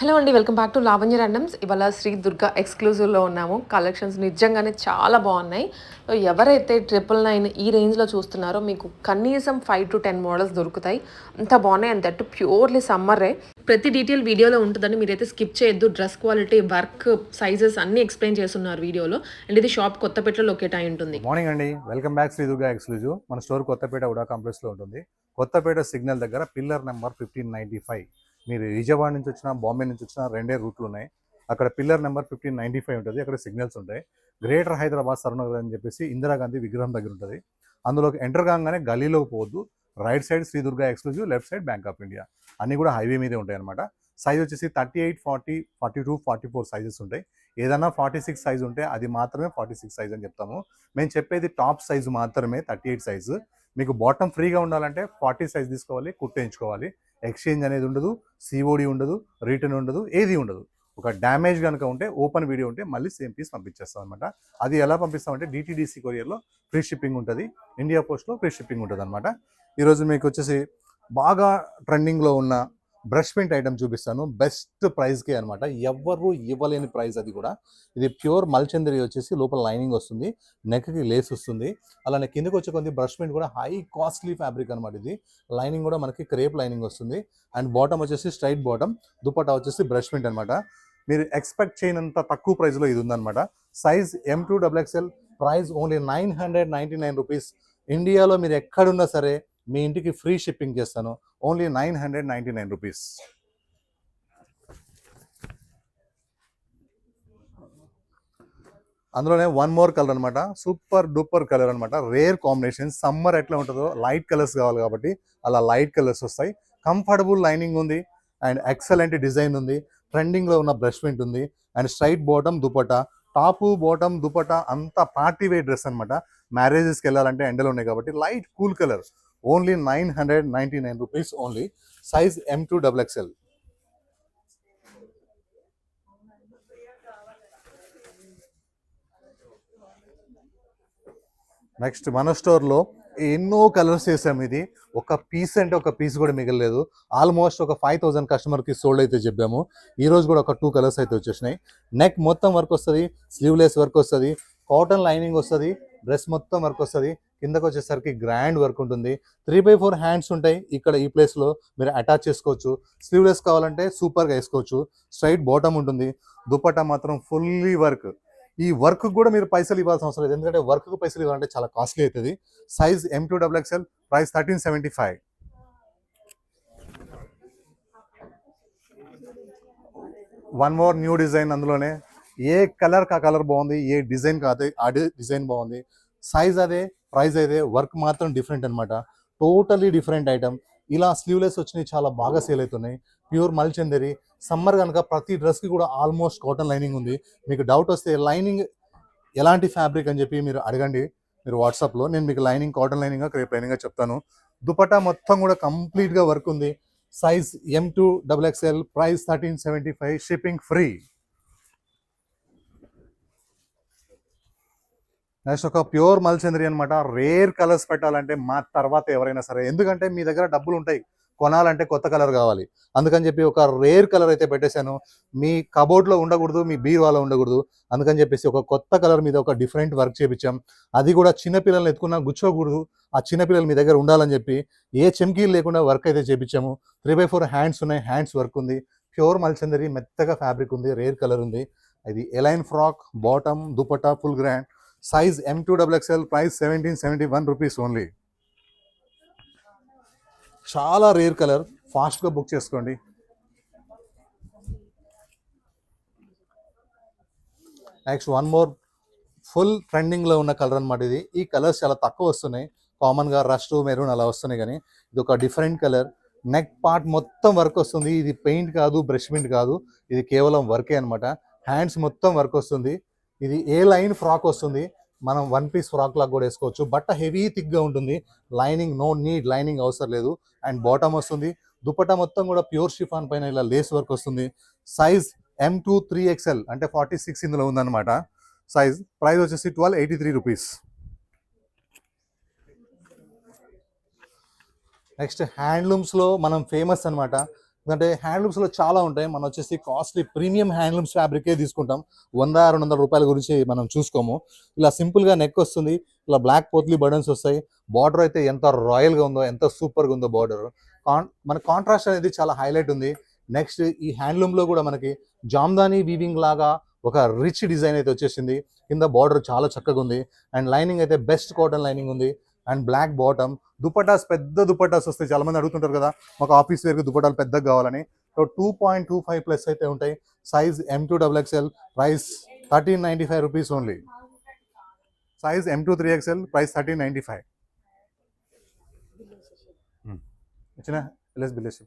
Hello అండి. Welcome back to Lavanya randoms. ఇవాళ శ్రీ దుర్గా ఎక్స్‌క్లూజివ్‌లో ఉన్నాము. కలెక్షన్స్ నిజంగానే చాలా బాగున్నాయి. సో, ఎవరైతే 999 ఈ రేంజ్‌లో చూస్తున్నారో మీకు కనీసం 5-10 మోడల్స్ దొరుకుతాయి. అంత బాగున్నాయి. అండ్ దట్ ప్యూర్‌లీ సమ్మరే. ప్రతి డీటెయిల్ వీడియోలో ఉంటుందని మీరైతే స్కిప్ చేయొద్దు. డ్రెస్ క్వాలిటీ, వర్క్, సైజెస్ అన్నీ ఎక్స్‌ప్లెయిన్ చేసున్నారు వీడియోలో. అండ్ ఇది షాప్ కొత్తపేటలో లొకేట్ అయి ఉంటుంది. మార్నింగ్ అండి, welcome back Shri Durga exclusive. మన స్టోర్ కొత్తపేట ఉడా కాంప్లెక్స్లో ఉంటుంది. కొత్తపేట సిగ్నల్ దగ్గర పిల్లర్ నెంబర్ 1595. మీరు విజయవాడ నుంచి వచ్చినా, బాంబే నుంచి వచ్చినా రెండే రూట్లు ఉన్నాయి. అక్కడ పిల్లర్ నెంబర్ 1595 ఉంటుంది. అక్కడ సిగ్నల్స్ ఉంటాయి. గ్రేటర్ హైదరాబాద్ సరూనగర్ అని చెప్పేసి ఇందిరాగాంధీ విగ్రహం దగ్గర ఉంటుంది. అందులోకి ఎంటర్ కాగానే గలీలోకి పోవద్దు. Right side Shri Durga exclusive, left side bank of India. అన్నీ కూడా హైవే మీదే ఉంటాయి అనమాట. సైజ్ వచ్చేసి 38, 40, 42, 44 సైజెస్ ఉంటాయి. ఏదైనా 46 సైజ్ ఉంటే అది మాత్రమే 46 సైజ్ అని చెప్తాము. మేము చెప్పేది టాప్ సైజు మాత్రమే 38 సైజు. మీకు బాటమ్ ఫ్రీగా ఉండాలంటే 40 సైజ్ తీసుకోవాలి, కుట్టించుకోవాలి. ఎక్స్చేంజ్ అనేది ఉండదు, సిఓడి ఉండదు, రిటర్న్ ఉండదు, ఏది ఉండదు. ఒక డ్యామేజ్ కనుక ఉంటే, ఓపెన్ వీడియో ఉంటే మళ్ళీ సేమ్ పీస్ పంపించేస్తాం అనమాట. అది ఎలా పంపిస్తామంటే డిటీడీసీ కొరియర్లో ఫ్రీ షిప్పింగ్ ఉంటుంది, ఇండియా పోస్ట్లో ఫ్రీ షిప్పింగ్ ఉంటుంది అనమాట. ఈరోజు మీకు వచ్చేసి బాగా ట్రెండింగ్లో ఉన్న బ్రష్ పెయింట్ ఐటమ్ చూపిస్తాను. బెస్ట్ ప్రైస్కే అనమాట, ఎవ్వరు ఇవ్వలేని ప్రైస్. అది కూడా ఇది ప్యూర్ మల్చందరి వచ్చేసి లోపల లైనింగ్ వస్తుంది, నెక్కి లేస్ వస్తుంది. అలానే కిందకి వచ్చే కొద్ది బ్రష్ పెయింట్ కూడా హై కాస్ట్లీ ఫ్యాబ్రిక్ అనమాట. ఇది లైనింగ్ కూడా మనకి క్రేప్ లైనింగ్ వస్తుంది. అండ్ బాటమ్ వచ్చేసి స్ట్రైట్ బాటమ్, దుపట్టా వచ్చేసి బ్రష్ పెయింట్ అనమాట. మీరు ఎక్స్పెక్ట్ చేయనంత తక్కువ ప్రైస్లో ఇది ఉందన్నమాట. Size M2XXL, price only 999 rupees. ఇండియాలో మీరు ఎక్కడున్నా సరే మీ ఇంటికి ఫ్రీ షిప్పింగ్ చేస్తాను. Only 999 rupees. అందులోనే వన్ మోర్ కలర్ అనమాట, సూపర్ డూపర్ కలర్ అనమాట. Rare combination. సమ్మర్ ఎట్లా ఉంటుందో లైట్ కలర్స్ కావాలి కాబట్టి అలా లైట్ కలర్స్ వస్తాయి. కంఫర్టబుల్ లైనింగ్ ఉంది అండ్ ఎక్సలెంట్ డిజైన్ ఉంది. ట్రెండింగ్లో ఉన్న బ్రష్ పెయింట్ ఉంది and straight bottom dupatta. Top bottom dupatta అంతా పార్టీ వేర్ డ్రెస్ అనమాట. మ్యారేజెస్కి వెళ్ళాలంటే ఎండలు ఉన్నాయి కాబట్టి light cool colour. Only 999 rupees only. Size M2XXL. Next మన స్టోర్లో ఎన్నో కలర్స్ చేసాం. ఇది ఒక పీస్ అంటే ఒక పీస్ కూడా మిగలలేదు. ఆల్మోస్ట్ ఒక 5000 కస్టమర్కి సోల్డ్ అయితే చెప్పాము. ఈరోజు కూడా ఒక 2 కలర్స్ అయితే వచ్చేసినాయి. నెక్ మొత్తం వర్క్ వస్తుంది, స్లీవ్లెస్ వర్క్ వస్తుంది, కాటన్ లైనింగ్ వస్తుంది, డ్రెస్ మొత్తం వర్క్ వస్తుంది. కిందకు వచ్చేసరికి గ్రాండ్ వర్క్ ఉంటుంది. 3/4 హ్యాండ్స్ ఉంటాయి. ఇక్కడ ఈ ప్లేస్లో మీరు అటాచ్ చేసుకోవచ్చు. స్లీవ్లెస్ కావాలంటే సూపర్గా వేసుకోవచ్చు. స్ట్రైట్ బాటమ్ ఉంటుంది. దుపట్టా మాత్రం ఫుల్లీ వర్క్. ఈ వర్క్ కూడా మీరు పైసలు ఇవ్వాల్సిన అవసరం లేదు, ఎందుకంటే వర్క్ పైసలు ఇవ్వాలంటే చాలా కాస్ట్లీ అవుతుంది. Size M2XXL, price 1375. One more new design. అందులోనే ఏ కలర్ కా కలర్ బాగుంది, ఏ డిజైన్ కాదు అదే డిజైన్ బాగుంది. సైజ్ అదే, ప్రైస్ అదే, వర్క్ మాత్రం డిఫరెంట్ అనమాట. Totally different item. ఇలా స్లీవ్లెస్ వచ్చినాయి, చాలా బాగా సేల్ అవుతున్నాయి. ప్యూర్ మల్చందరి. సమ్మర్ కనుక ప్రతి డ్రెస్కి కూడా ఆల్మోస్ట్ కాటన్ లైనింగ్ ఉంది. మీకు డౌట్ వస్తే లైనింగ్ ఎలాంటి ఫ్యాబ్రిక్ అని చెప్పి మీరు అడగండి మీరు వాట్సాప్లో. నేను మీకు lining cotton lining crepe lining చెప్తాను. దుపట్టా మొత్తం కూడా కంప్లీట్గా వర్క్ ఉంది. Size M2XXL, price 1375, shipping free. Next ఒక ప్యూర్ మల్చందరి అనమాట. రేర్ కలర్స్ పెట్టాలంటే మా తర్వాత ఎవరైనా సరే, ఎందుకంటే మీ దగ్గర డబ్బులు ఉంటాయి, కొనాలంటే కొత్త కలర్ కావాలి. అందుకని చెప్పి ఒక రేర్ కలర్ అయితే పెట్టేశాను. మీ కబోర్డ్లో ఉండకూడదు, మీ బీరువాలో ఉండకూడదు. అందుకని చెప్పేసి ఒక కొత్త కలర్ మీద ఒక డిఫరెంట్ వర్క్ చేయించాం. అది కూడా చిన్నపిల్లల్ని ఎత్తుకున్నా గుచ్చోకూడదు, ఆ చిన్నపిల్లలు మీ దగ్గర ఉండాలని చెప్పి ఏ చెమ్కీలు లేకుండా వర్క్ అయితే చేయించాము. 3/4 హ్యాండ్స్ ఉన్నాయి, హ్యాండ్స్ వర్క్ ఉంది. ప్యూర్ మల్చందరి, మెత్తగా ఫ్యాబ్రిక్ ఉంది, రేర్ కలర్ ఉంది. ఇది A line frock, bottom, dupatta full grand. Size M2XXL, price 1771 rupees only. చాలా రేర్ కలర్, ఫాస్ట్గా బుక్ చేసుకోండి. నెక్స్ట్ వన్ మోర్ ఫుల్ ట్రెండింగ్లో ఉన్న కలర్ అనమాట. ఇది ఈ కలర్స్ చాలా తక్కువ వస్తున్నాయి. కామన్గా రస్ట్, మెరూన్ అలా వస్తున్నాయి, కానీ ఇది ఒక డిఫరెంట్ కలర్. నెక్ పార్ట్ మొత్తం వర్క్ వస్తుంది. ఇది పెయింట్ కాదు, బ్రష్ పెయింట్ కాదు, ఇది కేవలం వర్కే అనమాట. హ్యాండ్స్ మొత్తం వర్క్ వస్తుంది. ఇది ఏ లైన్ ఫ్రాక్ వస్తుంది, మనం వన్ పీస్ ఫ్రాక్ లాగా కూడా వేసుకోవచ్చు. బట్ట హెవీ థిక్గా ఉంటుంది. లైనింగ్ నో నీడ్, లైనింగ్ అవసరం లేదు. అండ్ బాటమ్ వస్తుంది. దుపట్టా మొత్తం కూడా ప్యూర్ షిఫాన్ పైన ఇలా లేస్ వర్క్ వస్తుంది. సైజ్ M2-3XL అంటే 46 ఇందులో ఉందన్నమాట సైజ్. ప్రైస్ వచ్చేసి 1283 రూపీస్. నెక్స్ట్ హ్యాండ్లూమ్స్లో మనం ఫేమస్ అనమాట. ఎందుకంటే హ్యాండ్లూమ్స్లో చాలా ఉంటాయి. మనం వచ్చేసి కాస్ట్లీ ప్రీమియం హ్యాండ్లూమ్స్ ఫ్యాబ్రికే తీసుకుంటాం. 100-200 రూపాయల గురించి మనం చూసుకోము. ఇలా సింపుల్గా నెక్ వస్తుంది, ఇలా బ్లాక్ పోత్లీ బటన్స్ వస్తాయి. బార్డర్ అయితే ఎంత రాయల్గా ఉందో, ఎంత సూపర్గా ఉందో బార్డర్. మన కాంట్రాస్ట్ అనేది చాలా హైలైట్ ఉంది. నెక్స్ట్ ఈ హ్యాండ్లూమ్లో కూడా మనకి జామ్దాని వీవింగ్ లాగా ఒక రిచ్ డిజైన్ అయితే వచ్చేసింది. కింద బార్డర్ చాలా చక్కగా ఉంది. అండ్ లైనింగ్ అయితే బెస్ట్ కాటన్ లైనింగ్ ఉంది. And black bottom. దుపటాస్ పెద్ద దుపటాస్ వస్తాయి. చాలా మంది అడుగుతుంటారు కదా మాకు ఆఫీస్ వేర్కి దుపటాలు పెద్దగా కావాలని. సో 2.25 ప్లస్ అయితే ఉంటాయి. Size M2XXL, price 1395 rupees only. Size M2-3XL, price 1395. ఇచ్చిన బిల్లేస్.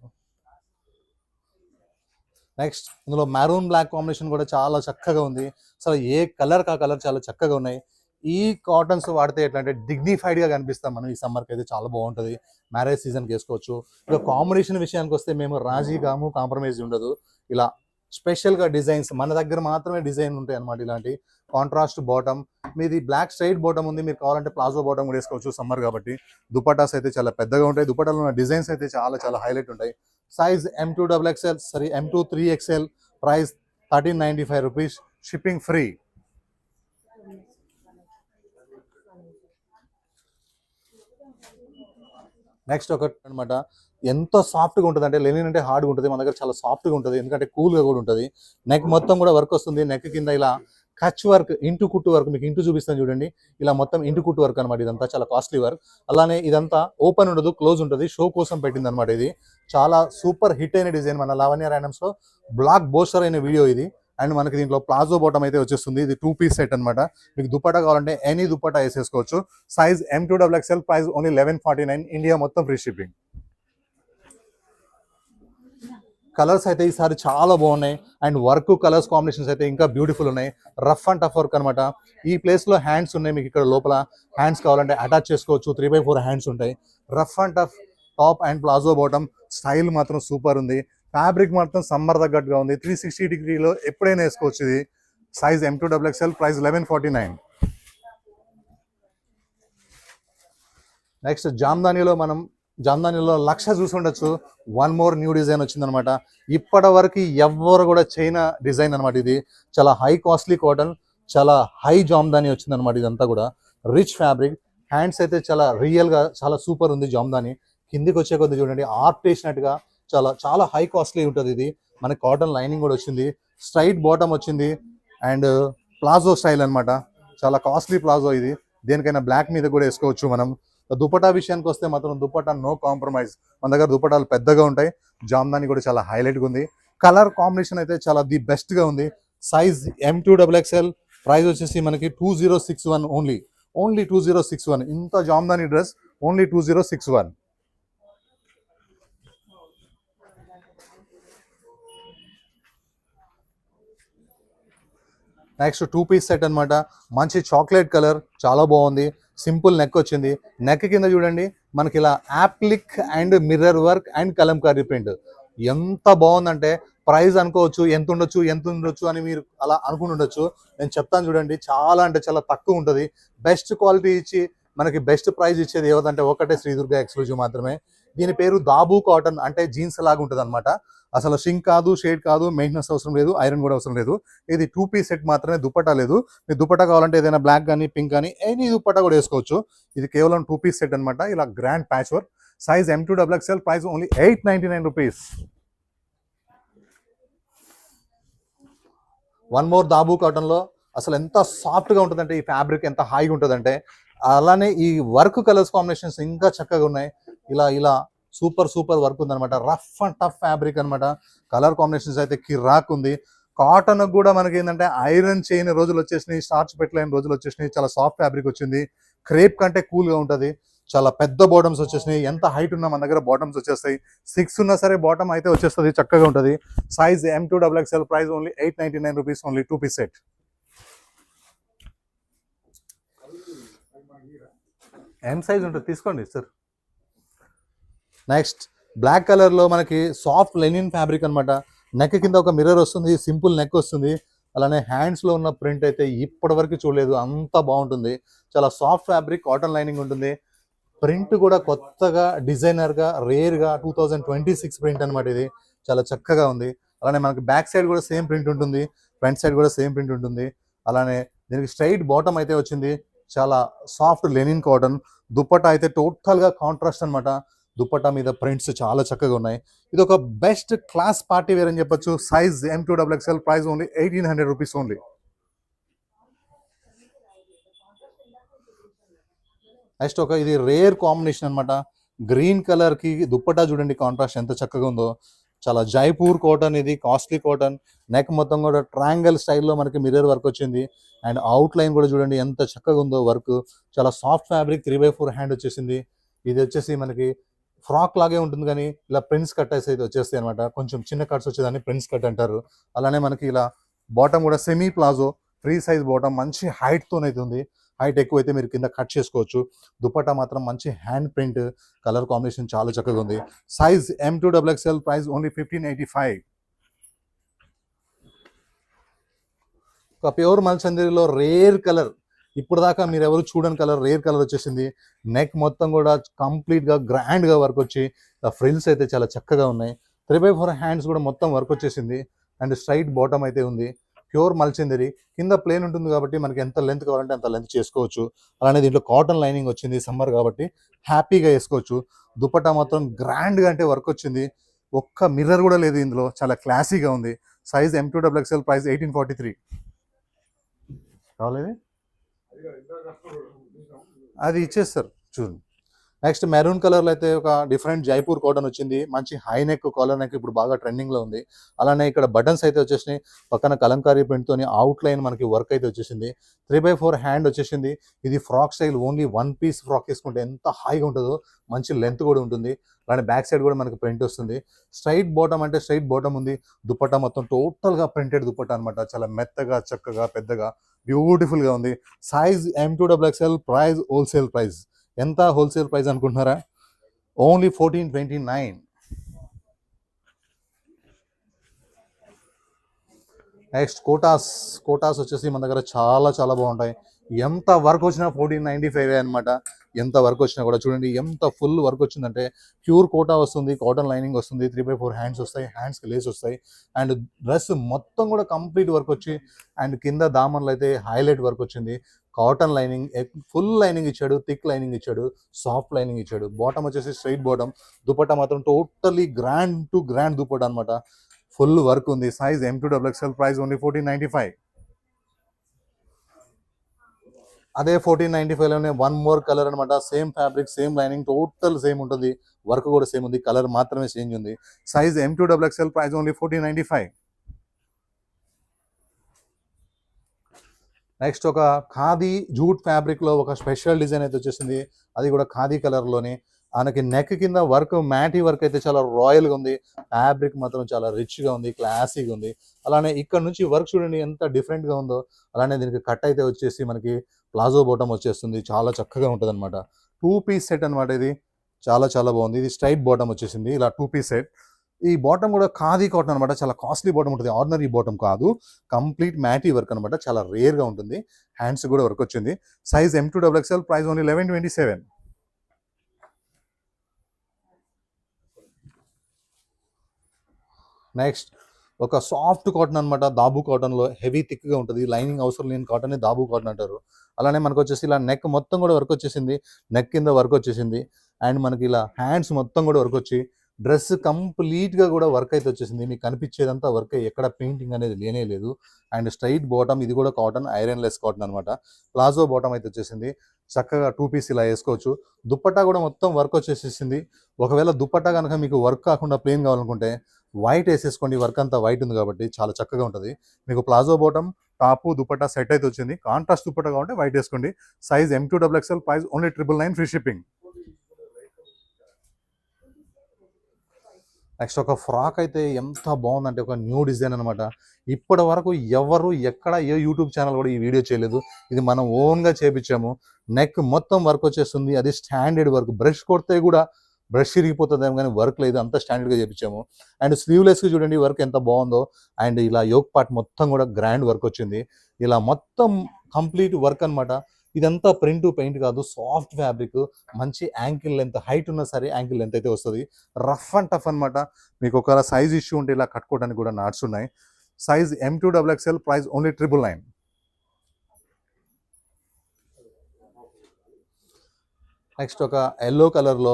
నెక్స్ట్ ఇందులో మెరూన్ బ్లాక్ కాంబినేషన్ కూడా చాలా చక్కగా ఉంది. అసలు ఏ కలర్ కా కలర్ చాలా చక్కగా ఉన్నాయి. ఈ కాటన్స్ వాడితే ఎట్లా అంటే డిగ్నిఫైడ్గా కనిపిస్తాం మనం. ఈ సమ్మర్కి అయితే చాలా బాగుంటుంది. మ్యారేజ్ సీజన్కి వేసుకోవచ్చు. ఇక కాంబినేషన్ విషయానికి వస్తే మేము రాజీ కాము, కాంప్రమైజ్ ఉండదు. ఇలా స్పెషల్గా డిజైన్స్ మన దగ్గర మాత్రమే డిజైన్ ఉంటాయి అనమాట. ఇలాంటి కాంట్రాస్ట్ బాటమ్, మీది బ్లాక్ స్ట్రైట్ బాటమ్ ఉంది. మీరు కావాలంటే ప్లాజో బాటమ్ కూడా వేసుకోవచ్చు సమ్మర్ కాబట్టి. దుపటాస్ అయితే చాలా పెద్దగా ఉంటాయి. దుపటాలో ఉన్న డిజైన్స్ అయితే చాలా చాలా హైలైట్ ఉంటాయి. Size M2XXL, price 1395 rupees, shipping free. Next ఒకటి అనమాట, ఎంత సాఫ్ట్గా ఉంటుంది అంటే లెనిన్ అంటే హార్డ్గా ఉంటుంది, మన దగ్గర చాలా సాఫ్ట్గా ఉంటుంది. ఎందుకంటే కూల్గా కూడా ఉంటుంది. నెక్ మొత్తం కూడా వర్క్ వస్తుంది. నెక్ కింద ఇలా కచ్ వర్క్, ఇంటు కుట్టు వర్క్, మీకు ఇంటు చూపిస్తాను చూడండి. ఇలా మొత్తం ఇంటు కుట్టు వర్క్ అనమాట. ఇదంతా చాలా కాస్ట్లీ వర్క్. అలానే ఇదంతా ఓపెన్ ఉండదు, క్లోజ్ ఉంటుంది. షో కోసం పెట్టింది అనమాట. ఇది చాలా సూపర్ హిట్ అయిన డిజైన్. మన లావణ్య ర్యాండమ్స్లో బ్లాక్ బోస్టర్ అయిన వీడియో ఇది. అండ్ మనకి దీంట్లో ప్లాజో బాటమ్ అయితే వచ్చేస్తుంది. ఇది 2 పీస్ సెట్ అనమాట. మీకు దుపట్టా కావాలంటే ఎనీ దుపట్టా వేసేసుకోవచ్చు. Size M2XXL, price only 1149. India మొత్తం ఫ్రీ షిప్పింగ్. కలర్స్ అయితే ఈసారి చాలా బాగున్నాయి. అండ్ వర్క్ కలర్స్ కాంబినేషన్స్ అయితే ఇంకా బ్యూటిఫుల్ ఉన్నాయి. రఫ్ అండ్ టఫ్ వర్క్ అనమాట. ఈ ప్లేస్లో హ్యాండ్స్ ఉన్నాయి. మీకు ఇక్కడ లోపల హ్యాండ్స్ కావాలంటే అటాచ్ చేసుకోవచ్చు. 3x4 హ్యాండ్స్ ఉంటాయి. Rough and tough top and palazzo bottom. Style మాత్రం సూపర్ ఉంది. ఫ్యాబ్రిక్ మాత్రం సమ్మర్ తగ్గట్టుగా ఉంది. 360 డిగ్రీలో ఎప్పుడైనా వేసుకోవచ్చు ఇది. Size M2XXL, price 1149. నెక్స్ట్ జామ్దానిలో లక్ష చూసుండొచ్చు. వన్ మోర్ న్యూ డిజైన్ వచ్చిందనమాట. ఇప్పటి వరకు ఎవ్వరు కూడా చైనా డిజైన్ అనమాట. ఇది చాలా హై కాస్ట్లీ కాటన్, చాలా హై జామ్దాని వచ్చిందనమాట. ఇదంతా కూడా రిచ్ ఫ్యాబ్రిక్. హ్యాండ్స్ అయితే చాలా రియల్గా చాలా సూపర్ ఉంది జామ్దాని. కిందికి వచ్చే కొద్ది చూడండి ఆర్ట్ వేసినట్టుగా చాలా చాలా హై కాస్ట్లీ ఉంటుంది. ఇది మనకి కాటన్ లైనింగ్ కూడా వచ్చింది. స్ట్రైట్ బాటమ్ వచ్చింది. అండ్ ప్లాజో స్టైల్ అనమాట. చాలా కాస్ట్లీ ప్లాజో ఇది. దేనికైనా బ్లాక్ మీద కూడా వేసుకోవచ్చు మనం. దుపట్టా విషయానికి వస్తే మాత్రం దుపట్టా నో కాంప్రమైజ్. మన దగ్గర దుపట్టాలు పెద్దగా ఉంటాయి. జామ్దాని కూడా చాలా హైలైట్గా ఉంది. కలర్ కాంబినేషన్ అయితే చాలా ది బెస్ట్గా ఉంది. సైజ్ M2XXL, ప్రైస్ వచ్చేసి మనకి 2061 ఓన్లీ 2061. ఇంత Jamdani dress only 2061. Next 2 piece set అనమాట. మంచి చాక్లెట్ కలర్, చాలా బాగుంది. సింపుల్ నెక్ వచ్చింది. నెక్ కింద చూడండి మనకి ఇలా appliqué and mirror work and Kalamkari print. ఎంత బాగుందంటే ప్రైస్ అనుకోవచ్చు ఎంత ఉండొచ్చు అని మీరు అలా అనుకుంటుండొచ్చు. నేను చెప్తాను చూడండి, చాలా అంటే చాలా తక్కువ ఉంటుంది. బెస్ట్ క్వాలిటీ ఇచ్చి మనకి బెస్ట్ ప్రైస్ ఇచ్చేది ఏదంటే ఒకటే శ్రీ దుర్గా ఎక్స్క్లూజివ్ మాత్రమే. దీని పేరు దాబు కాటన్, అంటే జీన్స్ లాగా ఉంటుంది అనమాట. అసలు షింక్ కాదు, షేడ్ కాదు, మెయింటెనెన్స్ అవసరం లేదు, ఐరన్ కూడా అవసరం లేదు. ఇది 2 పీస్ సెట్ మాత్రమే, దుపట్టా లేదు. మీరు దుపట్టా కావాలంటే ఏదైనా బ్లాక్ కానీ పింక్ కానీ ఎనీ దుపట్టా కూడా వేసుకోవచ్చు. ఇది కేవలం 2 పీస్ సెట్ అనమాట. ఇలా grand patch work. Size M2XXL, price only 899 rupees. One more dabu కాటన్లో అసలు ఎంత సాఫ్ట్గా ఉంటుందంటే ఈ ఫ్యాబ్రిక్ ఎంత హాయిగా ఉంటుందంటే. అలానే ఈ వర్క్ కలర్స్ కాంబినేషన్స్ ఇంకా చక్కగా ఉన్నాయి. ఇలా సూపర్ వర్క్ ఉందనమాట. రఫ్ అండ్ టఫ్ ఫ్యాబ్రిక్ అనమాట. కలర్ కాంబినేషన్స్ అయితే కిరాక్ ఉంది. కాటన్ కూడా మనకి ఏంటంటే ఐరన్ చేయని రోజులు వచ్చేసినాయి, స్టార్చ్ పెట్టలేని రోజులు వచ్చేసినాయి. చాలా సాఫ్ట్ ఫ్యాబ్రిక్ వచ్చింది. క్రేప్ కంటే కూల్గా ఉంటుంది. చాలా పెద్ద బాటమ్స్ వచ్చేసినాయి. ఎంత హైట్ ఉన్నా మన దగ్గర బాటమ్స్ వచ్చేస్తాయి. 6 ఉన్నా సరే బాటమ్ అయితే వచ్చేస్తుంది, చక్కగా ఉంటుంది. Size M2XXL, price only 899 rupees, only 2 piece set. M size ఉంటుంది, తీసుకోండి సార్. నెక్స్ట్ బ్లాక్ కలర్లో మనకి సాఫ్ట్ లెనిన్ ఫ్యాబ్రిక్ అనమాట. నెక్ కింద ఒక మిర్రర్ వస్తుంది, సింపుల్ నెక్ వస్తుంది. అలానే హ్యాండ్స్లో ఉన్న ప్రింట్ అయితే ఇప్పటి వరకు చూడలేదు, అంత బాగుంటుంది. చాలా సాఫ్ట్ ఫ్యాబ్రిక్, కాటన్ లైనింగ్ ఉంటుంది. ప్రింట్ కూడా కొత్తగా డిజైనర్గా రేర్గా 2026 ప్రింట్ అనమాట. ఇది చాలా చక్కగా ఉంది. అలానే మనకి బ్యాక్ సైడ్ కూడా సేమ్ ప్రింట్ ఉంటుంది, ఫ్రంట్ సైడ్ కూడా సేమ్ ప్రింట్ ఉంటుంది. అలానే దీనికి స్ట్రైట్ బాటమ్ అయితే వచ్చింది, చాలా సాఫ్ట్ లెనిన్ కాటన్. దుపట్టా అయితే టోటల్గా కాంట్రాస్ట్ అనమాట. దుపట్టా మీద ప్రింట్స్ చాలా చక్కగా ఉన్నాయి. ఇది ఒక బెస్ట్ క్లాస్ పార్టీ వేర్ అని చెప్పొచ్చు. Size M2XXL, price only 1800 rupees only. Next ఇది రేర్ కాంబినేషన్ అనమాట. గ్రీన్ కలర్ కి దుప్పటా చూడండి, కాంట్రాస్ట్ ఎంత చక్కగా ఉందో. చాలా జైపూర్ కాటన్, ఇది కాస్ట్లీ కాటన్. నెక్ మొత్తం కూడా ట్రయాంగిల్ స్టైల్లో మనకి మిర్రర్ వర్క్ వచ్చింది. అండ్ అవుట్ లైన్ కూడా చూడండి ఎంత చక్కగా ఉందో వర్క్. చాలా సాఫ్ట్ ఫ్యాబ్రిక్, 3/4 హ్యాండ్ వచ్చేసింది. ఇది వచ్చేసి మనకి ఫ్రాక్ లాగే ఉంటుంది, కానీ ఇలా ప్రిన్స్ కట్ అయితే వచ్చేస్తాయి అనమాట. కొంచెం చిన్న కట్స్ వచ్చేదాన్ని ప్రిన్స్ కట్ అంటారు. అలానే మనకి ఇలా బాటమ్ కూడా semi palazzo, free size bottom, మంచి హైట్ తోనైతే ఉంది. హైట్ ఎక్కువ అయితే మీరు కింద కట్ చేసుకోవచ్చు. దుపట్టా మాత్రం మంచి హ్యాండ్ ప్రింట్, కలర్ కాంబినేషన్ చాలా చక్కగా ఉంది. Size M2XXL, price only 1585. ఒక ప్యూర్ మల్చందరిలో రేర్ కలర్, ఇప్పుడు దాకా మీరు ఎవరు చూడని కలర్, రేర్ కలర్ వచ్చేసింది. నెక్ మొత్తం కూడా కంప్లీట్ గా గ్రాండ్ గా వర్క్ వచ్చి, ఫ్రిల్స్ అయితే చాలా చక్కగా ఉన్నాయి. 3/4 హ్యాండ్స్ కూడా మొత్తం వర్క్ వచ్చేసింది. అండ్ స్ట్రైట్ బాటమ్ అయితే ఉంది. ప్యూర్ మల్చిందరి, కింద ప్లేన్ ఉంటుంది కాబట్టి మనకి ఎంత లెంత్ కావాలంటే అంత లెంత్ చేసుకోవచ్చు. అలానే దీంట్లో కాటన్ లైనింగ్ వచ్చింది, సమ్మర్ కాబట్టి హ్యాపీగా వేసుకోవచ్చు. దుపట్టా మాత్రం గ్రాండ్ గా అంటే వర్క్ వచ్చింది. ఒక్క మిర్రర్ కూడా లేదు ఇందులో, చాలా క్లాసీగా ఉంది. Size M2XXL, price 1843. కావాలి అది ఇచ్చేస్తారు చూడండి. నెక్స్ట్ మెరూన్ కలర్లో అయితే ఒక డిఫరెంట్ జైపూర్ కాటన్ వచ్చింది. మంచి హై నెక్, కాలర్ నెక్ ఇప్పుడు బాగా ట్రెండింగ్లో ఉంది. అలానే ఇక్కడ బటన్స్ అయితే వచ్చేసినాయి. పక్కన కలంకారీ ప్రింట్తోని అవుట్ లైన్ మనకి వర్క్ అయితే వచ్చేసింది. 3/4 హ్యాండ్ వచ్చేసింది. ఇది frock style, only 1 piece frock వేసుకుంటే ఎంత హాయిగా ఉంటుందో. మంచి లెంత్ కూడా ఉంటుంది. అలానే బ్యాక్ సైడ్ కూడా మనకి ప్రింట్ వస్తుంది. స్ట్రైట్ బాటమ్ అంటే స్ట్రైట్ బాటమ్ ఉంది. దుపట్టా మొత్తం టోటల్గా ప్రింటెడ్ దుపట్టా అనమాట. చాలా మెత్తగా, చక్కగా, పెద్దగా, బ్యూటిఫుల్గా ఉంది. Size M2XXL, price wholesale price. ఎంత హోల్సేల్ ప్రైస్ అనుకుంటున్నారా? ఓన్లీ 1429. నెక్స్ట్ కోటాస్ వచ్చేసి మన దగ్గర చాలా చాలా బాగుంటాయి. ఎంత వర్క్ వచ్చినా 1495 అనమాట. ఎంత వర్క్ వచ్చినా కూడా చూడండి ఎంత ఫుల్ వర్క్ వచ్చిందంటే, ప్యూర్ కోటా వస్తుంది, కాటన్ లైనింగ్ వస్తుంది, 3/4 హ్యాండ్స్ వస్తాయి, హ్యాండ్స్కి లేస్ వస్తాయి. అండ్ డ్రెస్ మొత్తం కూడా కంప్లీట్ వర్క్ వచ్చి, అండ్ కింద దామన్లు అయితే హైలైట్ వర్క్ వచ్చింది. కాటన్ లైనింగ్, ఫుల్ లైనింగ్ ఇచ్చాడు, థిక్ లైనింగ్ ఇచ్చాడు, సాఫ్ట్ లైనింగ్ ఇచ్చాడు. బాటమ్ వచ్చేసి స్ట్రైట్ బాటమ్. దుపట్టా మాత్రం totally grand to grand dupatta అనమాట. ఫుల్ వర్క్ ఉంది. Size M2XXL, price only 1495. అదే 1495లోనే వన్ మోర్ కలర్ అనమాట. Same fabric, same lining, total same ఉంటుంది. వర్క్ కూడా సేమ్ ఉంది, కలర్ మాత్రమే చేంజ్ ఉంది. Size M2XXL, price only 1495. Next ఒక ఖాదీ జూట్ ఫ్యాబ్రిక్లో ఒక స్పెషల్ డిజైన్ అయితే వచ్చేసింది. అది కూడా ఖాదీ కలర్లోనే. మనకి నెక్ కింద వర్క్, మ్యాటీ వర్క్ అయితే చాలా రాయల్గా ఉంది. ఫ్యాబ్రిక్ మాత్రం చాలా రిచ్గా ఉంది, క్లాసీగా ఉంది. అలానే ఇక్కడ నుంచి వర్క్ చూడండి ఎంత డిఫరెంట్గా ఉందో. అలానే దీనికి కట్ అయితే వచ్చేసి మనకి ప్లాజో బాటమ్ వచ్చేస్తుంది. చాలా చక్కగా ఉంటుంది అనమాట. 2 పీస్ సెట్ అనమాట. ఇది చాలా చాలా బాగుంది. ఇది స్ట్రైట్ బాటమ్ వచ్చేసింది, ఇలా 2 పీస్ సెట్. ఈ బాటమ్ కూడా ఖాదీ కాటన్ అనమాట. చాలా కాస్ట్లీ బాటమ్ ఉంటుంది, ఆర్డినరీ బాటమ్ కాదు. కంప్లీట్ మ్యాటీ వర్క్ అనమాట, చాలా రేర్గా ఉంటుంది. హ్యాండ్స్ కూడా వర్క్ వచ్చింది. Size M2XXL, price only 1127. Next ఒక సాఫ్ట్ కాటన్ అనమాట. దాబు కాటన్లో హెవీ థిక్గా ఉంటుంది. లైనింగ్ అవసరం లేని కాటన్ దాబు కాటన్ అంటారు. అలానే మనకు వచ్చేసి ఇలా నెక్ మొత్తం కూడా వర్క్ వచ్చేసింది, నెక్ కింద వర్క్ వచ్చేసింది. అండ్ మనకి ఇలా హ్యాండ్స్ మొత్తం కూడా వర్క్ వచ్చి, డ్రెస్ కంప్లీట్గా కూడా వర్క్ అయితే వచ్చేసింది. మీకు కనిపించేదంతా వర్క్, ఎక్కడ పెయింటింగ్ అనేది లేనే లేదు. అండ్ స్ట్రైట్ బాటమ్, ఇది కూడా కాటన్, ఐరన్ లెస్ కాటన్ అనమాట. ప్లాజో బాటమ్ అయితే వచ్చేసింది. చక్కగా 2 పీస్ ఇలా వేసుకోవచ్చు. దుపట్టా కూడా మొత్తం వర్క్ వచ్చేసేసింది. ఒకవేళ దుపట్టా కనుక మీకు వర్క్ కాకుండా ప్లెయిన్ కావాలనుకుంటే వైట్ వేసేసుకోండి. వర్క్ అంతా వైట్ ఉంది కాబట్టి చాలా చక్కగా ఉంటుంది. మీకు palazzo bottom, top, dupatta set అయితే వచ్చింది. కాంట్రాస్ట్ దుపట్టా కావాలంటే వైట్ వేసుకోండి. Size M2XXL, price only 999, free shipping. Next ఒక ఫ్రాక్ అయితే ఎంత బాగుందంటే, ఒక న్యూ డిజైన్ అనమాట. ఇప్పటి వరకు ఎవరు ఎక్కడ ఏ యూట్యూబ్ ఛానల్ కూడా ఈ వీడియో చేయలేదు. ఇది మనం ఓన్గా చేపించాము. నెక్ మొత్తం వర్క్ వచ్చేస్తుంది. అది స్టాండర్డ్ వర్క్. బ్రష్ కొడితే కూడా బ్రష్ ఇరిగిపోతుందేమో కానీ వర్క్ లేదు, అంత స్టాండర్డ్గా చేపించాము. అండ్ స్లీవ్లెస్కి చూడండి వర్క్ ఎంత బాగుందో. అండ్ ఇలా యోక్ పార్ట్ మొత్తం కూడా గ్రాండ్ వర్క్ వచ్చింది. ఇలా మొత్తం కంప్లీట్ వర్క్ అనమాట. ఇదంతా ప్రింట్ పెయింట్ కాదు, సాఫ్ట్ ఫ్యాబ్రిక్, మంచి యాంకిల్ లెంత్, హైట్ ఉన్న సరే యాంకిల్ లెంత్ అయితే వస్తుంది. రఫ్ అండ్ టఫ్ అనమాట. మీకు ఒక సైజ్ ఇష్యూ ఉంటే ఇలా కట్టుకోవడానికి కూడా నాట్స్ ఉన్నాయి. Size M2XXL, price only 999. Next ఒక ఎల్లో కలర్లో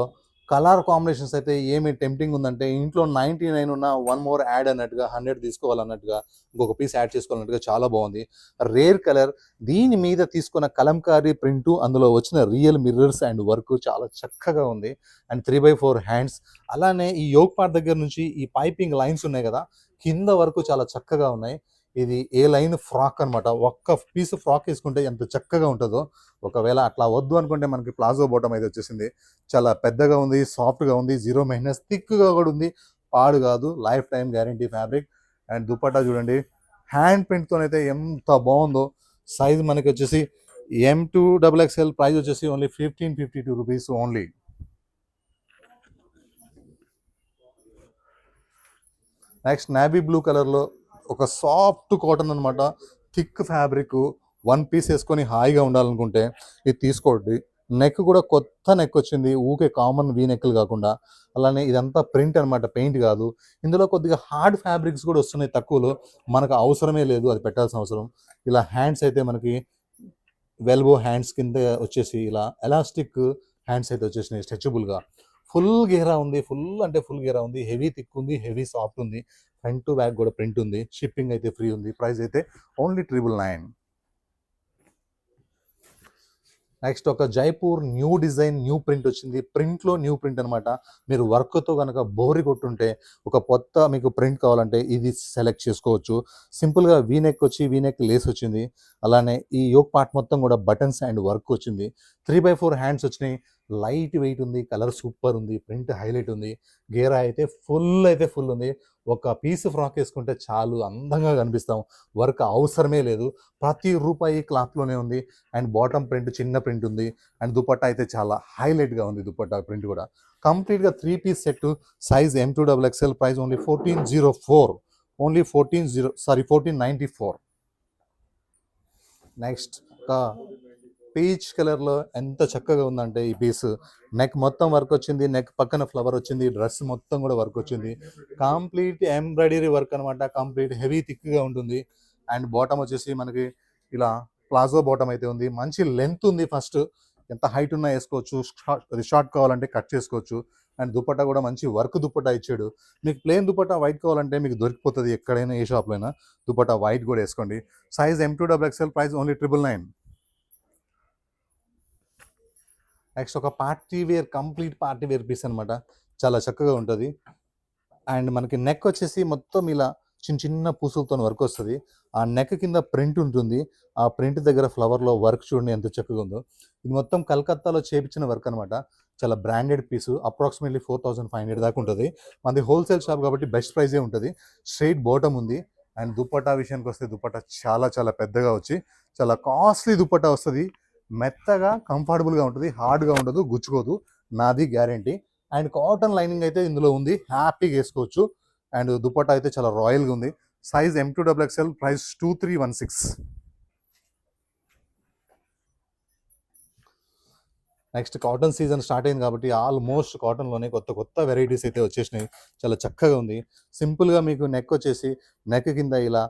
కలర్ కాంబినేషన్స్ అయితే ఏమి టెంప్టింగ్ ఉందంటే, ఇంట్లో 99 ఉన్న 1 మోర్ యాడ్ అన్నట్టుగా 100 తీసుకోవాలన్నట్టుగా, ఇంకొక పీస్ యాడ్ చేసుకోవాలన్నట్టుగా చాలా బాగుంది. రేర్ కలర్, దీని మీద తీసుకున్న కలంకారీ ప్రింటు, అందులో వచ్చిన రియల్ మిర్రర్స్ అండ్ వర్క్ చాలా చక్కగా ఉంది. And 3x4 hands. అలానే ఈ యోక్ పార్ట్ దగ్గర నుంచి ఈ పైపింగ్ లైన్స్ ఉన్నాయి కదా, కింద వరకు చాలా చక్కగా ఉన్నాయి. ఇది ఏ లైన్ ఫ్రాక్ అనమాట. ఒక్క పీస్ ఫ్రాక్ వేసుకుంటే ఎంత చక్కగా ఉంటుందో. ఒకవేళ అట్లా వద్దు అనుకుంటే మనకి ప్లాజో బాటమ్ అయితే వచ్చేసింది. చాలా పెద్దగా ఉంది, సాఫ్ట్గా ఉంది, 0 మెయింటెనెన్స్, థిక్గా కూడా ఉంది, పాడు కాదు, life time guarantee fabric. And dupatta చూడండి, హ్యాండ్ ప్రింట్తో అయితే ఎంత బాగుందో. సైజ్ మనకి వచ్చేసి M2XXL, ప్రైస్ వచ్చేసి only 1552 rupees only. Next navy blue కలర్లో ఒక సాఫ్ట్ కాటన్ అనమాట, థిక్ ఫ్యాబ్రిక్. 1 పీస్ వేసుకొని హాయిగా ఉండాలనుకుంటే ఇది తీసుకోండి. నెక్ కూడా కొత్త నెక్ వచ్చింది, ఊకే కామన్ వీ నెక్లు కాకుండా. అలానే ఇదంతా ప్రింట్ అనమాట, పెయింట్ కాదు. ఇందులో కొద్దిగా హార్డ్ ఫ్యాబ్రిక్స్ కూడా వస్తున్నాయి తక్కువలో, మనకు అవసరమే లేదు అది పెట్టాల్సిన అవసరం. ఇలా హ్యాండ్స్ అయితే మనకి వెల్బో హ్యాండ్స్ కింద వచ్చేసి ఇలా ఎలాస్టిక్ హ్యాండ్స్ అయితే వచ్చేసినాయి స్ట్రెచబుల్గా. ఫుల్ గేరా ఉంది, ఫుల్ అంటే ఫుల్ గేరా ఉంది, హెవీ థిక్ ఉంది, హెవీ సాఫ్ట్ ఉంది. ఫ్రంట్ టు బ్యాక్ కూడా ప్రింట్ ఉంది. షిప్పింగ్ అయితే ఫ్రీ ఉంది. ప్రైస్ అయితే ఓన్లీ 999. నెక్స్ట్ ఒక Jaipur new design, new print వచ్చింది. ప్రింట్లో న్యూ ప్రింట్ అనమాట. మీరు వర్క్తో కనుక బోరి కొట్టుంటే ఒక కొత్త మీకు ప్రింట్ కావాలంటే ఇది సెలెక్ట్ చేసుకోవచ్చు. సింపుల్గా వీనెక్ వచ్చి వీనెక్ లేస్ వచ్చింది. అలానే ఈ యోక్ పార్ట్ మొత్తం కూడా బటన్స్ అండ్ వర్క్ వచ్చింది. 3x4 హ్యాండ్స్ వచ్చినాయి. లైట్ వెయిట్ ఉంది, కలర్ సూపర్ ఉంది, ప్రింట్ హైలైట్ ఉంది. గేరా అయితే ఫుల్ ఉంది. ఒక పీస్ ఫ్రాక్ వేసుకుంటే చాలు, అందంగా కనిపిస్తాం, వర్క్ అవసరమే లేదు. ప్రతి రూపాయి క్లాత్లోనే ఉంది. అండ్ బాటమ్ ప్రింట్ చిన్న ప్రింట్ ఉంది. అండ్ దుపట్టా అయితే చాలా హైలైట్గా ఉంది. దుపట్టా ప్రింట్ కూడా కంప్లీట్గా 3 piece set. Size M2XXL, price only 1404, only 1494. Next ఒక పీచ్ కలర్లో ఎంత చక్కగా ఉందంటే ఈ పీస్. నెక్ మొత్తం వర్క్ వచ్చింది, నెక్ పక్కన ఫ్లవర్ వచ్చింది, డ్రెస్ మొత్తం కూడా వర్క్ వచ్చింది. కంప్లీట్ ఎంబ్రాయిడరీ వర్క్ అనమాట. కంప్లీట్ హెవీ థిక్గా ఉంటుంది. అండ్ బాటమ్ వచ్చేసి మనకి ఇలా ప్లాజో బాటమ్ అయితే ఉంది. మంచి లెంత్ ఉంది. ఫస్ట్ ఎంత హైట్ ఉన్నా వేసుకోవచ్చు, షార్ట్ కావాలంటే కట్ చేసుకోవచ్చు. అండ్ దుపట్టా కూడా మంచి వర్క్ దుపట్టా ఇచ్చాడు. మీకు ప్లేన్ దుపట్టా వైట్ కావాలంటే మీకు దొరికిపోతుంది ఎక్కడైనా, ఏ షాప్లో అయినా. దుపట్టా వైట్ కూడా వేసుకోండి. Size M2XXL, price only 999. Next ఒక party wear, complete party wear piece అనమాట. చాలా చక్కగా ఉంటుంది. అండ్ మనకి నెక్ వచ్చేసి మొత్తం ఇలా చిన్న చిన్న పూసలతో వర్క్ వస్తుంది. ఆ నెక్ కింద ప్రింట్ ఉంటుంది. ఆ ప్రింట్ దగ్గర ఫ్లవర్లో వర్క్ చూడండి ఎంత చక్కగా ఉందో. ఇది మొత్తం కలకత్తాలో చేపించిన వర్క్ అనమాట. చాలా బ్రాండెడ్ పీసు. అప్రాక్సిమేట్లీ 4500 దాకా ఉంటుంది. మనది హోల్సేల్ షాప్ కాబట్టి బెస్ట్ ప్రైజే ఉంటుంది. స్ట్రైట్ బాటమ్ ఉంది. అండ్ దుపట్టా విషయానికి వస్తే దుపట్టా చాలా చాలా పెద్దగా వచ్చి చాలా కాస్ట్లీ దుపట్టా వస్తుంది. మెత్తగా కంఫర్టబుల్గా ఉంటుంది, హార్డ్గా ఉండదు, గుచ్చుకోదు, నాది గ్యారంటీ. అండ్ కాటన్ లైనింగ్ అయితే ఇందులో ఉంది, హ్యాపీగా వేసుకోవచ్చు. అండ్ దుపట్టా అయితే చాలా రాయల్గా ఉంది. Size M2XXL, price 2316. Next cotton season start అయింది కాబట్టి ఆల్మోస్ట్ కాటన్లోనే కొత్త కొత్త వెరైటీస్ అయితే వచ్చేసినాయి. చాలా చక్కగా ఉంది. సింపుల్గా మీకు నెక్ వచ్చేసి నెక్ కింద ఇలా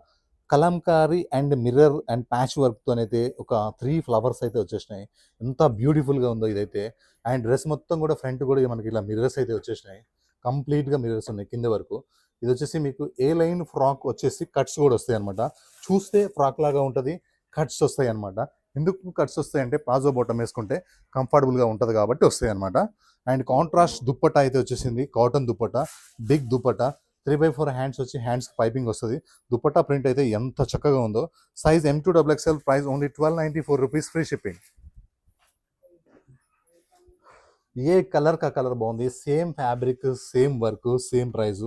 kalamkari and mirror and patch వర్క్తోనైతే ఒక 3 ఫ్లవర్స్ అయితే వచ్చేసినాయి. ఎంత బ్యూటిఫుల్గా ఉందో ఇదైతే. అండ్ డ్రెస్ మొత్తం కూడా ఫ్రంట్ కూడా మనకి ఇలా మిర్రర్స్ అయితే వచ్చేసినాయి. కంప్లీట్గా మిర్రర్స్ ఉన్నాయి కింద వరకు. ఇది వచ్చేసి మీకు ఏ లైన్ ఫ్రాక్ వచ్చేసి కట్స్ కూడా వస్తాయి అనమాట. చూస్తే ఫ్రాక్ లాగా ఉంటుంది, కట్స్ వస్తాయి అనమాట. ఎందుకు కట్స్ వస్తాయంటే ప్లాజో బాటమ్ వేసుకుంటే కంఫర్టబుల్గా ఉంటుంది కాబట్టి వస్తాయి అనమాట. అండ్ కాంట్రాస్ట్ దుప్పట్టా అయితే వచ్చేసింది, cotton dupatta, big dupatta. 3x4 hands వచ్చి హ్యాండ్స్ పైపింగ్ వస్తుంది. దుపట్టా ప్రింట్ అయితే ఎంత చక్కగా ఉందో. Size M2XXL, price only 1294 rupees, free shipping. ఏ కలర్ కా కలర్ బాగుంది. Same fabric, same work, same price.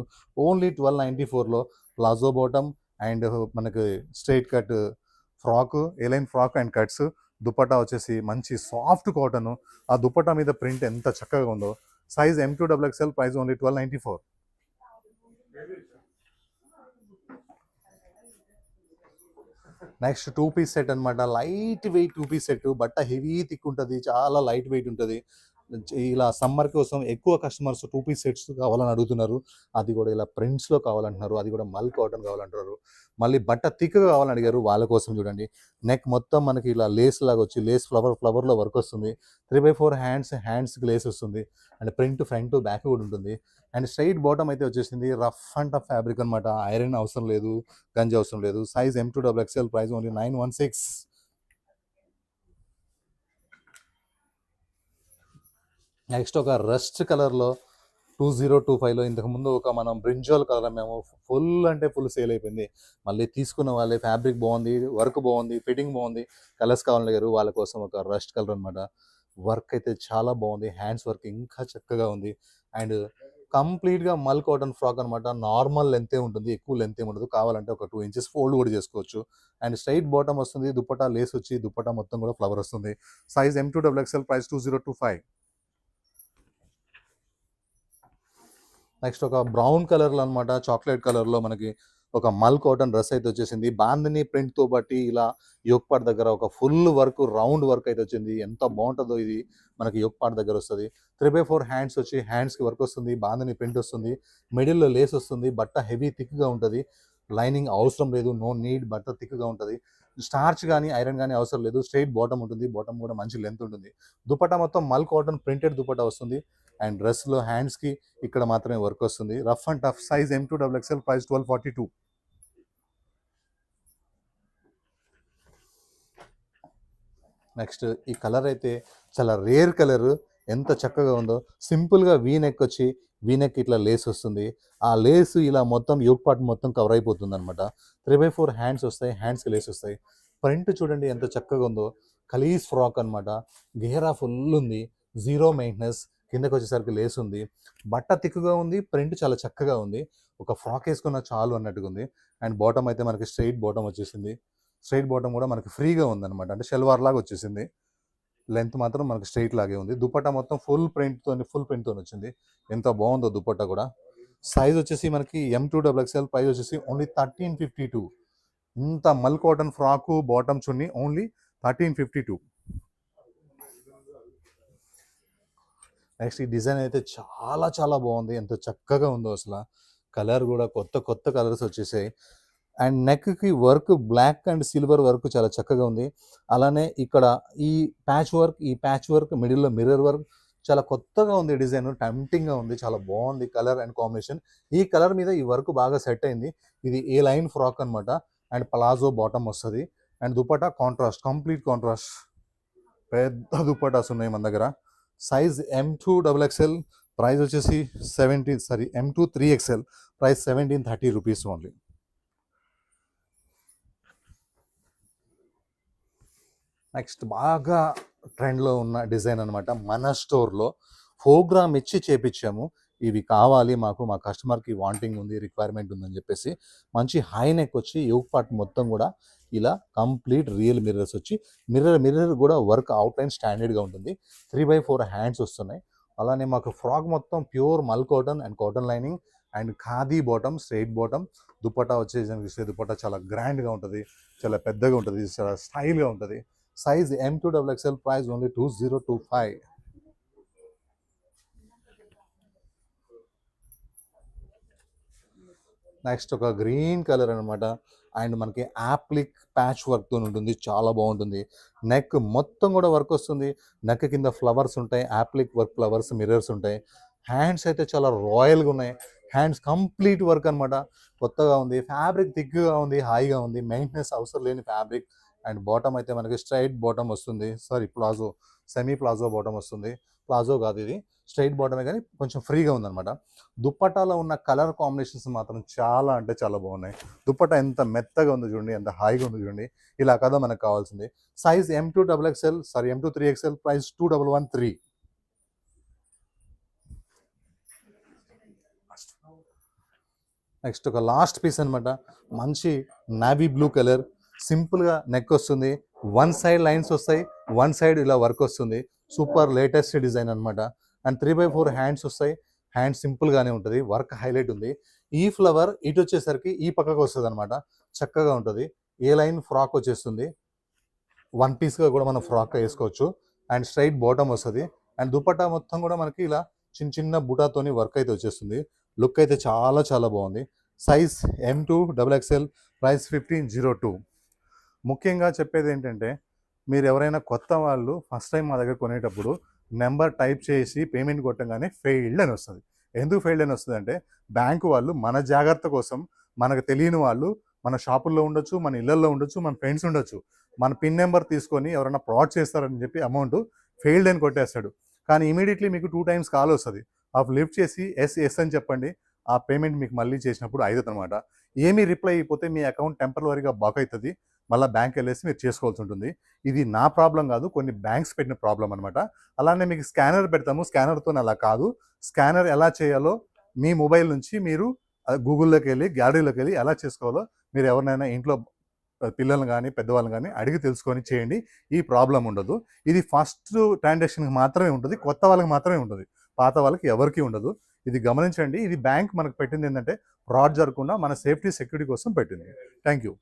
Only 1294లో ప్లాజో బాటమ్ అండ్ మనకి straight cut frock, A line frock and cuts. Dupatta వచ్చేసి మంచి సాఫ్ట్ కాటన్. ఆ దుపట్టా మీద ప్రింట్ ఎంత చక్కగా ఉందో. Size M2XXL, price only 1294. Next 2 piece set అనమాట. Light weight 2 piece set. బట్ట హెవీ థిక్ ఉంటది. చాలా లైట్ వెయిట్ ఉంటది. ఇలా సమ్మర్ కోసం ఎక్కువ కస్టమర్స్ 2 పీస్ సెట్స్ కావాలని అడుగుతున్నారు. అది కూడా ఇలా ప్రింట్స్‌లో కావాలంటున్నారు. అది కూడా మల్ కాటన్ కావాలంటున్నారు. మళ్ళీ బట్ట థిక్‌గా కావాలని అడిగారు. వాళ్ళ కోసం చూడండి. నెక్ మొత్తం మనకి ఇలా లేస్ లాగా వచ్చి లేస్ ఫ్లవర్‌లో వర్క్ వస్తుంది. 3/4 హ్యాండ్స్‌కి లేస్ వస్తుంది. అండ్ ప్రింట్ ఫ్రంట్, బ్యాక్ కూడా ఉంటుంది. అండ్ స్ట్రెయిట్ బాటమ్ అయితే వచ్చేసింది. రఫ్ అండ్ టఫ్ ఫ్యాబ్రిక్ అనమాట. ఐరన్ అవసరం లేదు. గంజి అవసరం లేదు. Size M2 XXL, price only 916. Next ఒక రస్ట్ కలర్లో 2025లో ఇంతకుముందు ఒక మనం బ్రింజాల్ కలర్ మేము ఫుల్ అంటే ఫుల్ సేల్ అయిపోయింది. మళ్ళీ తీసుకున్న వాళ్ళే ఫ్యాబ్రిక్ బాగుంది, వర్క్ బాగుంది, ఫిట్టింగ్ బాగుంది, కలర్స్ కావాలని అడిగారు. వాళ్ళ కోసం ఒక రస్ట్ కలర్ అనమాట. వర్క్ అయితే చాలా బాగుంది. హ్యాండ్స్ వర్క్ ఇంకా చక్కగా ఉంది. అండ్ కంప్లీట్గా మల్ కాటన్ ఫ్రాక్ అనమాట. నార్మల్ లెంతే ఉంటుంది, ఎక్కువ లెంత్ ఏమి ఉండదు. కావాలంటే ఒక 2 ఇంచెస్ ఫోల్డ్ కూడా చేసుకోవచ్చు. అండ్ స్ట్రైట్ బాటమ్ వస్తుంది. దుపట్టా లేస్ వచ్చి దుపట్టా మొత్తం కూడా ఫ్లవర్ వస్తుంది. Size M2 XXL, price 2025. Next ఒక బ్రౌన్ కలర్లో అనమాట, చాక్లెట్ కలర్లో మనకి ఒక మల్ కాటన్ డ్రెస్ అయితే వచ్చేసింది. బాందిని ప్రింట్తో బట్టి ఇలా యోక్ పార్ట్ దగ్గర ఒక ఫుల్ వర్క్, రౌండ్ వర్క్ అయితే వచ్చింది. ఎంత బాగుంటుందో ఇది. మనకి యోక్ పార్ట్ దగ్గర వస్తుంది. 3/4 హ్యాండ్స్ వచ్చి హ్యాండ్స్కి వర్క్ వస్తుంది. బాందిని ప్రింట్ వస్తుంది. మిడిల్లో లేస్ వస్తుంది. బట్ట హెవీ థిక్గా ఉంటుంది. లైనింగ్ అవసరం లేదు, నో నీడ్. బట్ట థిక్గా ఉంటుంది. స్టార్చ్ కానీ ఐరన్ కానీ అవసరం లేదు. స్ట్రైట్ బాటమ్ ఉంటుంది. బాటమ్ కూడా మంచి లెంత్ ఉంటుంది. దుపట్టా మొత్తం మల్ కాటన్ ప్రింటెడ్ దుపట్టా వస్తుంది. అండ్ డ్రెస్లో హ్యాండ్స్కి ఇక్కడ మాత్రమే వర్క్ వస్తుంది. Rough and tough. Size M2 XXL, price 1242. Next ఈ కలర్ అయితే చాలా రేర్ కలర్. ఎంత చక్కగా ఉందో. సింపుల్గా వీ నెక్ వచ్చి వీ నెక్ ఇట్లా లేస్ వస్తుంది. ఆ లేస్ ఇలా మొత్తం యోక్ పార్ట్ మొత్తం కవర్ అయిపోతుంది అనమాట. 3/4 హ్యాండ్స్ వస్తాయి. హ్యాండ్స్కి లేస్ వస్తాయి. ప్రింట్ చూడండి ఎంత చక్కగా ఉందో. కలీస్ ఫ్రాక్ అనమాట. గేరా ఫుల్ ఉంది. Zero maintenance. కిందకి వచ్చేసరికి లేస్ ఉంది. బట్ట తిక్కుగా ఉంది. ప్రింట్ చాలా చక్కగా ఉంది. ఒక ఫ్రాక్ వేసుకున్న చాలు అన్నట్టుగా ఉంది. అండ్ బాటమ్ అయితే మనకి స్ట్రైట్ బాటమ్ వచ్చేసింది. స్ట్రైట్ బాటమ్ కూడా మనకి ఫ్రీగా ఉందన్నమాట. అంటే షెల్వార్ లాగా వచ్చేసింది. లెంత్ మాత్రం మనకి స్ట్రైట్ లాగే ఉంది. దుపట్టా మొత్తం ఫుల్ ప్రింట్తో వచ్చింది. ఎంత బాగుందో దుపట్టా కూడా. సైజ్ వచ్చేసి మనకి M2 XXL, ప్రైస్ వచ్చేసి ఓన్లీ 1352. ఇంత మల్ కాటన్ ఫ్రాకు, బాటమ్ చున్నీ ఓన్లీ 1352. నెక్స్ట్ ఈ డిజైన్ అయితే చాలా చాలా బాగుంది. ఎంత చక్కగా ఉందో అసలు. కలర్ కూడా కొత్త కొత్త కలర్స్ వచ్చేసాయి. అండ్ నెక్కి work black and silver work చాలా చక్కగా ఉంది. అలానే ఇక్కడ ఈ ప్యాచ్ వర్క్ మిడిల్లో మిర్రర్ వర్క్ చాలా కొత్తగా ఉంది. డిజైన్ టెంప్టింగ్గా ఉంది. చాలా బాగుంది కలర్ అండ్ కాంబినేషన్. ఈ కలర్ మీద ఈ వర్క్ బాగా సెట్ అయింది. ఇది ఏ లైన్ ఫ్రాక్ అనమాట. అండ్ పలాజో బాటమ్ వస్తుంది. And dupatta contrast, complete contrast. పెద్ద దుపట్టాస్ ఉన్నాయి మన దగ్గర. సైజ్ M2 XXL, ప్రైస్ వచ్చేసి M2 3XL, price 1730 rupees only. Next బాగా ట్రెండ్లో ఉన్న డిజైన్ అనమాట. మన స్టోర్లో 4 గ్రామ్ ఇచ్చి చేపించాము. ఇవి కావాలి మాకు, మా కస్టమర్కి వాంటింగ్ ఉంది, రిక్వైర్మెంట్ ఉందని చెప్పేసి మంచి హై నెక్ వచ్చి యోక్ పార్ట్ మొత్తం కూడా ఇలా కంప్లీట్ రియల్ మిర్రర్స్ వచ్చి మిర్రర్ కూడా వర్క్ అవుట్లైన్ స్టాండర్డ్గా ఉంటుంది. 3/4 హ్యాండ్స్ వస్తున్నాయి. అలానే మాకు ఫ్రాక్ మొత్తం ప్యూర్ మల్ cotton and cotton lining and khadi bottom, straight bottom. Dupatta వచ్చేసి దుపట్టా చాలా గ్రాండ్గా ఉంటుంది, చాలా పెద్దగా ఉంటుంది, చాలా స్టైల్గా ఉంటుంది. Size M2 XXL, price only 2025. Next ఒక గ్రీన్ కలర్ అనమాట. అండ్ మనకి యాప్లిక్ ప్యాచ్ వర్క్తో ఉంటుంది. చాలా బాగుంటుంది. నెక్ మొత్తం కూడా వర్క్ వస్తుంది. నెక్ కింద ఫ్లవర్స్ ఉంటాయి. యాప్లిక్ వర్క్ ఫ్లవర్స్, మిర్రర్స్ ఉంటాయి. హ్యాండ్స్ అయితే చాలా రాయల్గా ఉన్నాయి. హ్యాండ్స్ కంప్లీట్ వర్క్ అనమాట. కొత్తగా ఉంది. ఫ్యాబ్రిక్ థిక్గా ఉంది, హాయిగా ఉంది. మెయింటెనెన్స్ అవసరం లేని ఫ్యాబ్రిక్. అండ్ బాటమ్ అయితే మనకి స్ట్రైట్ బాటమ్ వస్తుంది. ప్లాజో, సెమీ ప్లాజో బాటమ్ వస్తుంది. ప్లాజో కాదు ఇది, స్ట్రైట్ బాటమే, కానీ కొంచెం ఫ్రీగా ఉందన్నమాట. దుప్పటాలో ఉన్న కలర్ కాంబినేషన్స్ మాత్రం చాలా అంటే చాలా బాగున్నాయి. దుప్పటా ఎంత మెత్తగా ఉందో చూడండి, ఎంత హాయిగా ఉందో చూడండి. ఇలా కదా మనకు కావాల్సింది. Size M2 3XL, price 2113. Next ఒక లాస్ట్ పీస్ అనమాట. మంచి నావీ బ్లూ కలర్. సింపుల్గా నెక్ వస్తుంది. వన్ సైడ్ లైన్స్ వస్తాయి, వన్ సైడ్ ఇలా వర్క్ వస్తుంది. సూపర్ లేటెస్ట్ డిజైన్ అనమాట. అండ్ 3/4 హ్యాండ్స్ వస్తాయి. హ్యాండ్ సింపుల్గానే ఉంటుంది. వర్క్ హైలైట్ ఉంది. ఈ ఫ్లవర్ ఇటు వచ్చేసరికి ఈ పక్కకు వస్తుంది అనమాట. చక్కగా ఉంటుంది. ఏ లైన్ ఫ్రాక్ వచ్చేస్తుంది, వన్ పీస్గా కూడా మనం ఫ్రాక్ వేసుకోవచ్చు. అండ్ స్ట్రైట్ బాటమ్ వస్తుంది. అండ్ దుపట్టా మొత్తం కూడా మనకి ఇలా చిన్న చిన్న బుటాతోని వర్క్ అయితే వచ్చేస్తుంది. లుక్ అయితే చాలా చాలా బాగుంది. Size M2 XXL, price 1502. ముఖ్యంగా చెప్పేది ఏంటంటే, మీరు ఎవరైనా కొత్త వాళ్ళు ఫస్ట్ టైం మా దగ్గర కొనేటప్పుడు నెంబర్ టైప్ చేసి పేమెంట్ కొట్టగానే ఫెయిల్డ్ అని వస్తుంది. ఎందుకు ఫెయిల్డ్ అని వస్తుంది అంటే, బ్యాంకు వాళ్ళు మన జాగ్రత్త కోసం, మనకు తెలియని వాళ్ళు మన షాపుల్లో ఉండొచ్చు, మన ఇళ్లలో ఉండొచ్చు, మన ఫ్రెండ్స్ ఉండొచ్చు, మన పిన్ నెంబర్ తీసుకొని ఎవరైనా ఫ్రాడ్ చేస్తారని చెప్పి అమౌంట్ ఫెయిల్డ్ అని కొట్టేస్తాడు. కానీ ఇమీడియట్లీ మీకు 2 times కాల్ వస్తుంది. లిఫ్ట్ చేసి ఎస్ అని చెప్పండి. ఆ పేమెంట్ మీకు మళ్ళీ చేసినప్పుడు అవుతుంది అనమాట. ఏమీ రిప్లై అయిపోతే మీ అకౌంట్ టెంపరవరీగా బ్లాక్ అవుతుంది. మళ్ళీ బ్యాంక్ వెళ్ళేసి మీరు చేసుకోవాల్సి ఉంటుంది. ఇది నా ప్రాబ్లం కాదు, కొన్ని బ్యాంక్స్ పెట్టిన ప్రాబ్లం అనమాట. అలానే మీకు స్కానర్ పెడతాము, స్కానర్తో అలా కాదు. స్కానర్ ఎలా చేయాలో మీ మొబైల్ నుంచి మీరు గూగుల్లోకి వెళ్ళి, గ్యాలరీలోకి వెళ్ళి ఎలా చేసుకోవాలో మీరు ఎవరినైనా ఇంట్లో పిల్లల్ని కానీ పెద్దవాళ్ళని కానీ అడిగి తెలుసుకొని చేయండి. ఈ ప్రాబ్లం ఉండదు. ఇది ఫస్ట్ ట్రాన్సాక్షన్కి మాత్రమే ఉంటుంది, కొత్త వాళ్ళకి మాత్రమే ఉంటుంది, పాత వాళ్ళకి ఎవరికి ఉండదు. ఇది గమనించండి. ఇది బ్యాంక్ మనకు పెట్టింది ఏంటంటే ఫ్రాడ్ జరగకుండా మన సేఫ్టీ సెక్యూరిటీ కోసం పెట్టింది. Thank you.